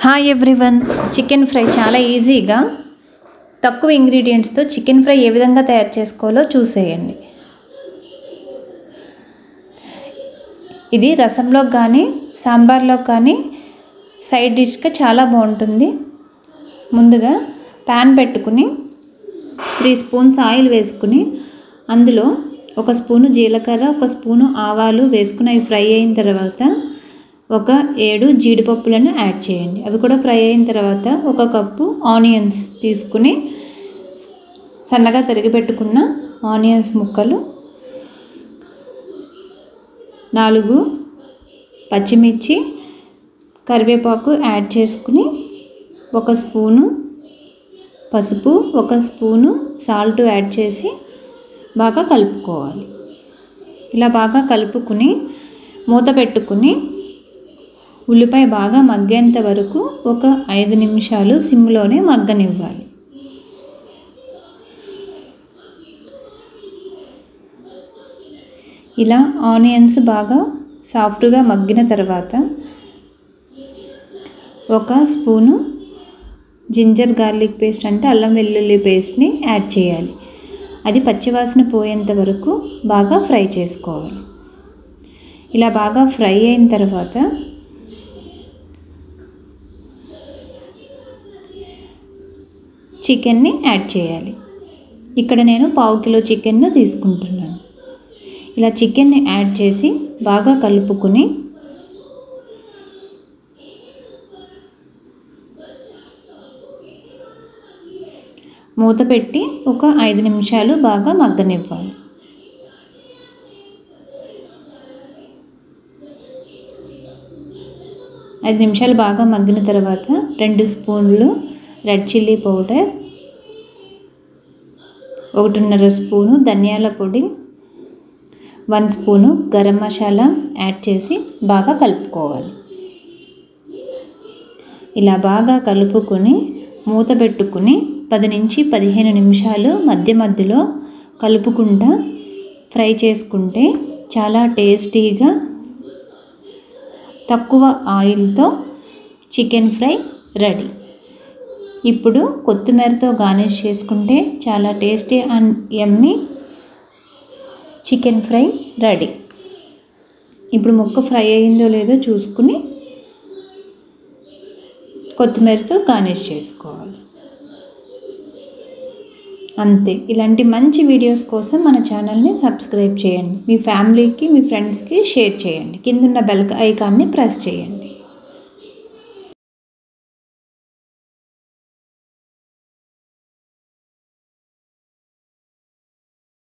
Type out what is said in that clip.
Hi everyone, chicken fry చాలా ఈజీగా తక్కువ ఇంగ్రీడియంట్స్తో చికెన్ ఫ్రై ఏ విధంగా తయారు చేసుకోవాలో చూసేయండి. ఇది రసంలో కానీ సాంబార్లో కానీ సైడ్ డిష్గా చాలా బాగుంటుంది. ముందుగా ప్యాన్ పెట్టుకుని 3 స్పూన్స్ ఆయిల్ వేసుకుని అందులో 1 స్పూను జీలకర్ర 1 స్పూను ఆవాలు వేసుకుని అవి ఫ్రై అయిన తర్వాత 7 జీడిపప్పులను యాడ్ చేయండి. అవి కూడా ఫ్రై అయిన తర్వాత 1 కప్పు ఆనియన్స్ తీసుకుని సన్నగా తరిగి పెట్టుకున్న ఆనియన్స్ ముక్కలు, 4 పచ్చిమిర్చి, కరివేపాకు యాడ్ చేసుకుని 1 స్పూను పసుపు 1 స్పూను సాల్ట్ యాడ్ చేసి బాగా కలుపుకోవాలి. ఇలా బాగా కలుపుకుని మూత పెట్టుకుని ఉల్లిపాయ బాగా మగ్గేంత వరకు 5 నిమిషాలు సిమ్లోనే మగ్గనివ్వాలి. ఇలా ఆనియన్స్ బాగా సాఫ్ట్గా మగ్గిన తర్వాత 1 స్పూను జింజర్ గార్లిక్ పేస్ట్ అంటే అల్లం వెల్లుల్లి పేస్ట్ని యాడ్ చేయాలి. అది పచ్చివాసన పోయేంత వరకు బాగా ఫ్రై చేసుకోవాలి. ఇలా బాగా ఫ్రై అయిన తర్వాత చికెన్ని యాడ్ చేయాలి. ఇక్కడ నేను 1/2 కిలో చికెన్ను తీసుకుంటున్నాను. ఇలా చికెన్ని యాడ్ చేసి బాగా కలుపుకుని మూత పెట్టి 5 నిమిషాలు బాగా మగ్గనివ్వాలి. ఐదు నిమిషాలు బాగా మగ్గిన తర్వాత 2 స్పూన్లు రెడ్ చిల్లీ పౌడర్, 1.5 స్పూను ధనియాల పొడి, 1 స్పూను గరం మసాలా యాడ్ చేసి బాగా కలుపుకోవాలి. ఇలా బాగా కలుపుకొని మూత పెట్టుకుని 10 నుంచి 15 నిమిషాలు మధ్య మధ్యలో కలుపుకుంటా ఫ్రై చేసుకుంటే చాలా టేస్టీగా తక్కువ ఆయిల్తో చికెన్ ఫ్రై రెడీ. ఇప్పుడు కొత్తిమీరతో గార్నిష్ చేసుకుంటే చాలా tasty and yummy chicken fry ready. ఇప్పుడు ముక్క ఫ్రై అయిందో లేదో చూసుకుని కొత్తిమీరతో గార్నిష్ చేసుకోవాలి. అంతే. ఇలాంటి మంచి వీడియోస్ కోసం మన ఛానల్ని సబ్స్క్రైబ్ చేయండి. మీ ఫ్యామిలీకి మీ ఫ్రెండ్స్కి షేర్ చేయండి. కిందున్న బెల్ ఐకాన్ని ప్రెస్ చేయండి.